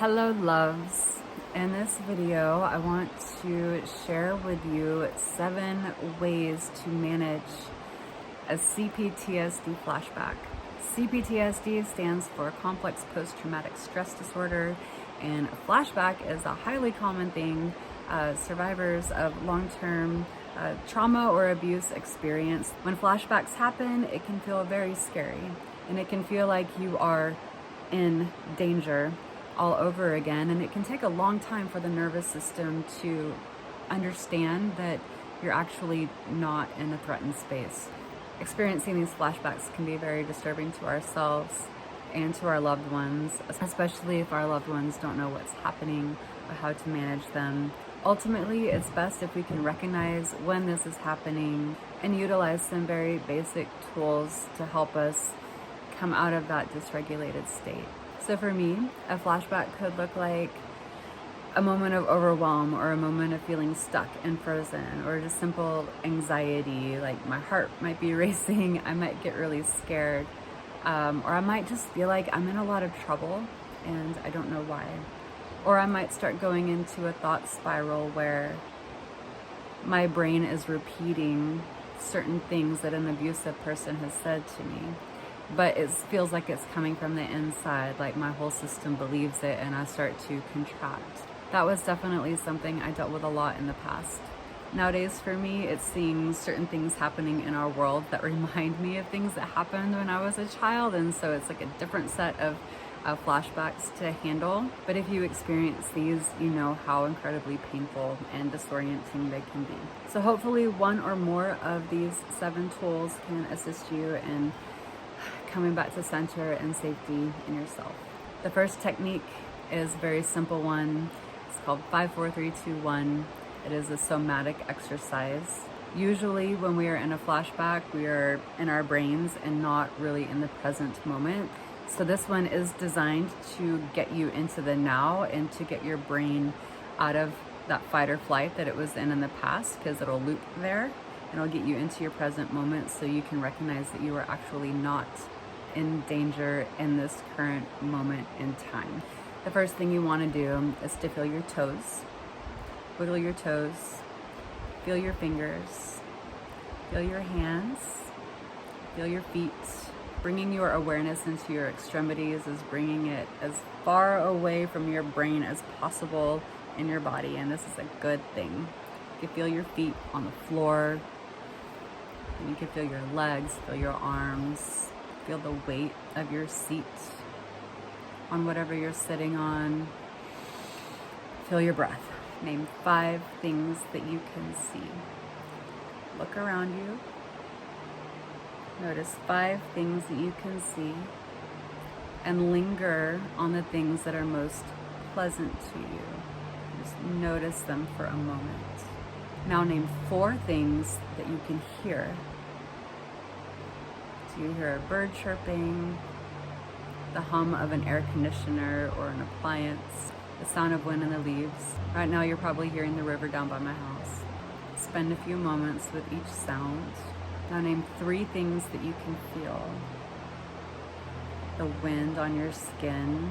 Hello loves. In this video, I want to share with you 7 ways to manage a cPTSD flashback. cPTSD stands for complex post-traumatic stress disorder, and a flashback is a highly common thing survivors of long-term trauma or abuse experience. When flashbacks happen, it can feel very scary, and it can feel like you are in danger all over again, and it can take a long time for the nervous system to understand that you're actually not in a threatened space. Experiencing these flashbacks can be very disturbing to ourselves and to our loved ones, especially if our loved ones don't know what's happening or how to manage them. Ultimately, it's best if we can recognize when this is happening and utilize some very basic tools to help us come out of that dysregulated state. So for me, a flashback could look like a moment of overwhelm, or a moment of feeling stuck and frozen, or just simple anxiety, like my heart might be racing, I might get really scared, or I might just feel like I'm in a lot of trouble and I don't know why. Or I might start going into a thought spiral where my brain is repeating certain things that an abusive person has said to me, but it feels like it's coming from the inside, like my whole system believes it, and I start to contract. That was definitely something I dealt with a lot in the past. Nowadays for me, it's seeing certain things happening in our world that remind me of things that happened when I was a child, and so it's like a different set of flashbacks to handle. But if you experience these, you know how incredibly painful and disorienting they can be. So hopefully one or more of these 7 tools can assist you in coming back to center and safety in yourself. The first technique is a very simple one. It's called 5-4-3-2-1. It is a somatic exercise. Usually when we are in a flashback, we are in our brains and not really in the present moment. So this one is designed to get you into the now and to get your brain out of that fight or flight that it was in the past, because it'll loop there and it'll get you into your present moment so you can recognize that you are actually not in danger in this current moment in time. The first thing you want to do is to feel your toes. Wiggle your toes, feel your fingers, feel your hands, feel your feet. Bringing your awareness into your extremities is bringing it as far away from your brain as possible in your body, and this is a good thing. You can feel your feet on the floor, and you can feel your legs, feel your arms, feel the weight of your seat on whatever you're sitting on. Feel your breath. Name 5 things that you can see. Look around you. Notice 5 things that you can see, and linger on the things that are most pleasant to you. Just notice them for a moment. Now name 4 things that you can hear. Do you hear a bird chirping, the hum of an air conditioner or an appliance, the sound of wind in the leaves? Right now you're probably hearing the river down by my house. Spend a few moments with each sound. Now name 3 things that you can feel. The wind on your skin,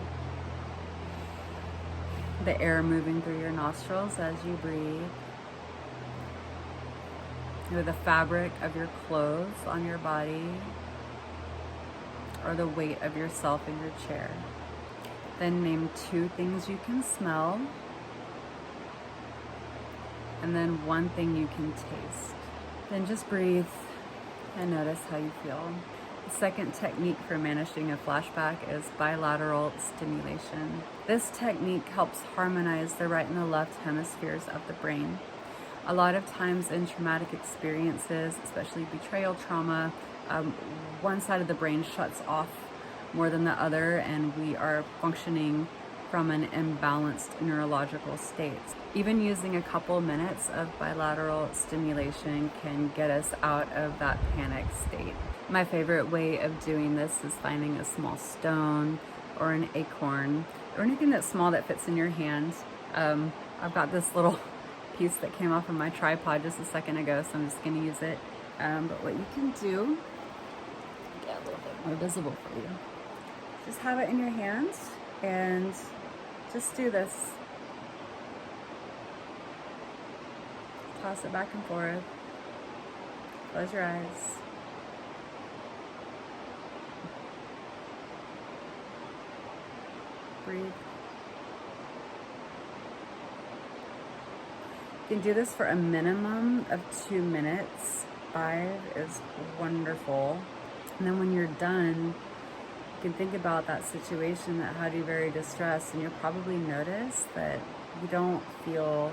the air moving through your nostrils as you breathe, or the fabric of your clothes on your body, or the weight of yourself in your chair. Then name 2 things you can smell, and then 1 thing you can taste. Then just breathe and notice how you feel. The second technique for managing a flashback is bilateral stimulation. This technique helps harmonize the right and the left hemispheres of the brain. A lot of times in traumatic experiences, especially betrayal trauma, one side of the brain shuts off more than the other, and we are functioning from an imbalanced neurological state. Even using a couple minutes of bilateral stimulation can get us out of that panic state. My favorite way of doing this is finding a small stone or an acorn or anything that's small that fits in your hand. I've got this little piece that came off of my tripod just a second ago, so I'm just going to use it. But what you can do, get a little bit more visible for you, just have it in your hands and Just do this. Toss it back and forth. Close your eyes. Breathe. You can do this for a minimum of 2 minutes. 5 is wonderful. And then when you're done, you can think about that situation that had you very distressed, and you'll probably notice that you don't feel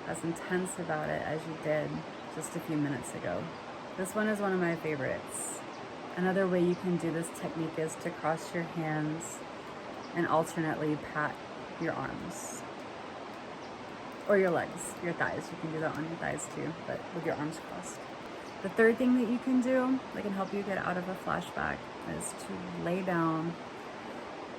as intense about it as you did just a few minutes ago. This one is one of my favorites. Another way you can do this technique is to cross your hands and alternately pat your arms. Or your legs, your thighs. You can do that on your thighs too, but with your arms crossed. The third thing that you can do that can help you get out of a flashback is to lay down,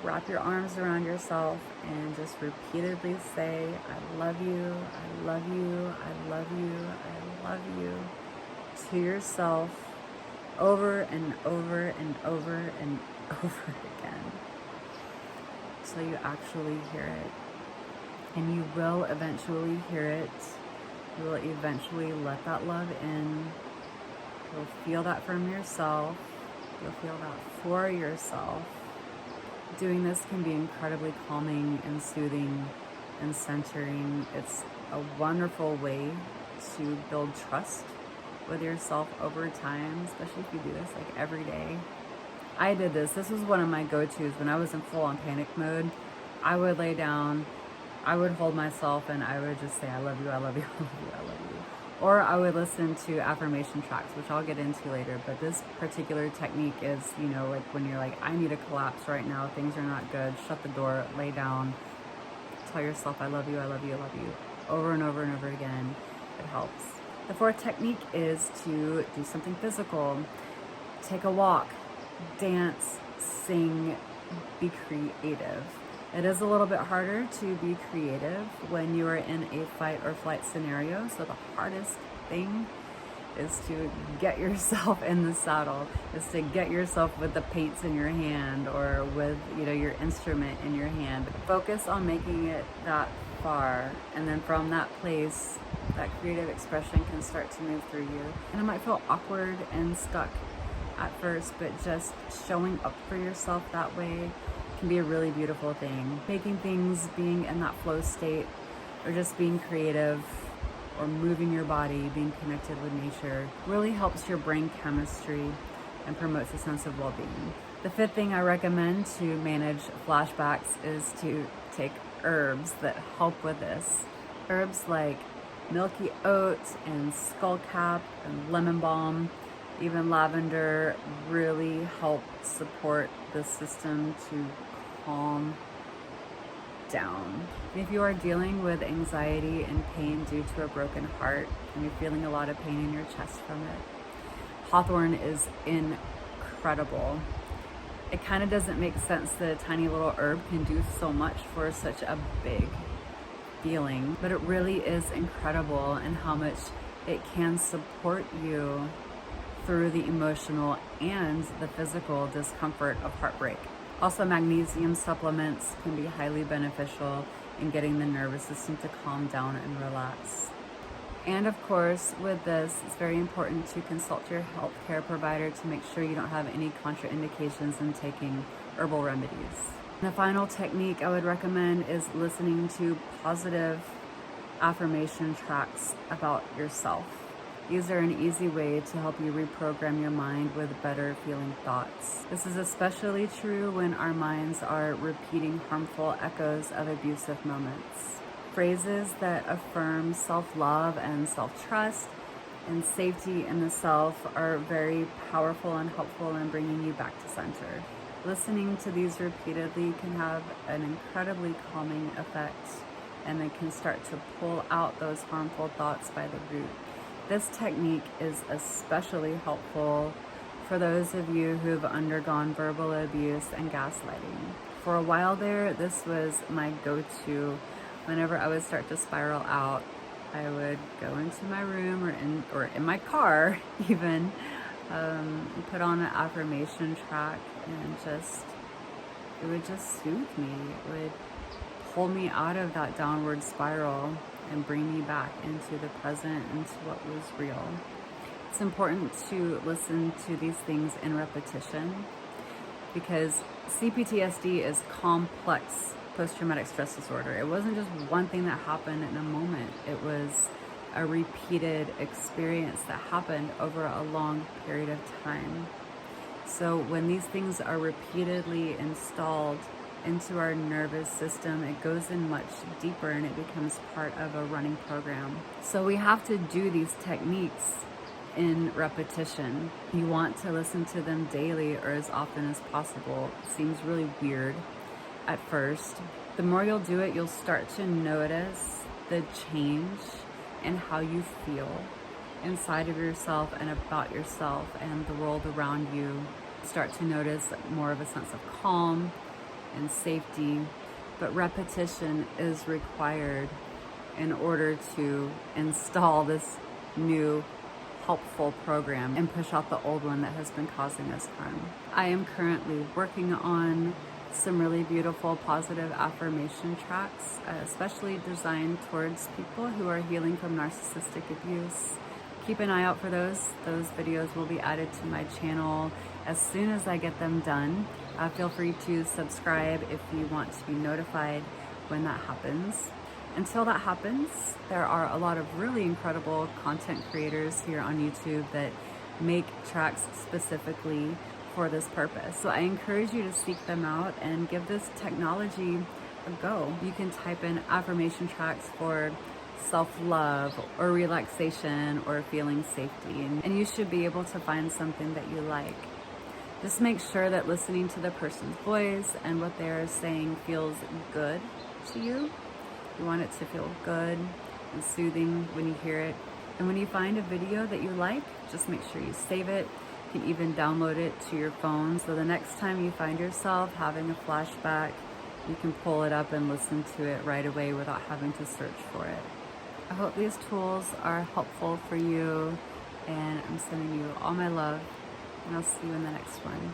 wrap your arms around yourself, and just repeatedly say, I love you, I love you, I love you, I love you, to yourself over and over and over and over again, so you actually hear it. And you will eventually hear it. You will eventually let that love in. You'll feel that from yourself. You'll feel that for yourself. Doing this can be incredibly calming and soothing and centering. It's a wonderful way to build trust with yourself over time, especially if you do this like every day. I did this. This was one of my go-tos when I was in full-on panic mode. I would lay down, I would hold myself, and I would just say, I love you, I love you, I love you, I love you. Or I would listen to affirmation tracks, which I'll get into later. But this particular technique is, you know, like when you're like, I need a collapse right now, things are not good, shut the door, lay down, tell yourself, I love you, I love you, I love you, over and over and over again. It helps. The fourth technique is to do something physical. Take a walk, dance, sing, be creative. It is a little bit harder to be creative when you are in a fight or flight scenario. So the hardest thing is to get yourself in the saddle, is to get yourself with the paints in your hand or with, you know, your instrument in your hand. Focus on making it that far, and then from that place, that creative expression can start to move through you. And it might feel awkward and stuck at first, but just showing up for yourself that way can be a really beautiful thing. Making things, being in that flow state, or just being creative, or moving your body, being connected with nature, really helps your brain chemistry and promotes a sense of well-being. The fifth thing I recommend to manage flashbacks is to take herbs that help with this. Herbs like milky oat and skullcap and lemon balm, even lavender, really help support the system to calm down. If you are dealing with anxiety and pain due to a broken heart and you're feeling a lot of pain in your chest from it, hawthorn is incredible. It kind of doesn't make sense that a tiny little herb can do so much for such a big feeling, but it really is incredible in how much it can support you through the emotional and the physical discomfort of heartbreak. Also, magnesium supplements can be highly beneficial in getting the nervous system to calm down and relax. And of course, with this, it's very important to consult your healthcare provider to make sure you don't have any contraindications in taking herbal remedies. And the final technique I would recommend is listening to positive affirmation tracks about yourself. These are an easy way to help you reprogram your mind with better feeling thoughts. This is especially true when our minds are repeating harmful echoes of abusive moments. Phrases that affirm self-love and self-trust and safety in the self are very powerful and helpful in bringing you back to center. Listening to these repeatedly can have an incredibly calming effect, and they can start to pull out those harmful thoughts by the root. This technique is especially helpful for those of you who have undergone verbal abuse and gaslighting. For a while there, this was my go-to. Whenever I would start to spiral out, I would go into my room or in my car even, put on an affirmation track, and it would just soothe me. It would pull me out of that downward spiral and bring me back into the present, into what was real. It's important to listen to these things in repetition, because cPTSD is complex post-traumatic stress disorder. It wasn't just one thing that happened in a moment. It was a repeated experience that happened over a long period of time. So when these things are repeatedly installed into our nervous system, it goes in much deeper and it becomes part of a running program. So we have to do these techniques in repetition. You want to listen to them daily or as often as possible. It seems really weird at first. The more you'll do it, you'll start to notice the change in how you feel inside of yourself and about yourself and the world around you. Start to notice more of a sense of calm and safety. But repetition is required in order to install this new helpful program and push out the old one that has been causing us harm. I am currently working on some really beautiful positive affirmation tracks, especially designed towards people who are healing from narcissistic abuse. Keep an eye out for those. Those videos will be added to my channel as soon as I get them done. Feel free to subscribe if you want to be notified when that happens. Until that happens, there are a lot of really incredible content creators here on YouTube that make tracks specifically for this purpose. So I encourage you to seek them out and give this technology a go. You can type in affirmation tracks for self-love or relaxation or feeling safety, and you should be able to find something that you like. Just make sure that listening to the person's voice and what they're saying feels good to you. You want it to feel good and soothing when you hear it. And when you find a video that you like, just make sure you save it. You can even download it to your phone, so the next time you find yourself having a flashback, you can pull it up and listen to it right away without having to search for it. I hope these tools are helpful for you, and I'm sending you all my love, and I'll see you in the next one.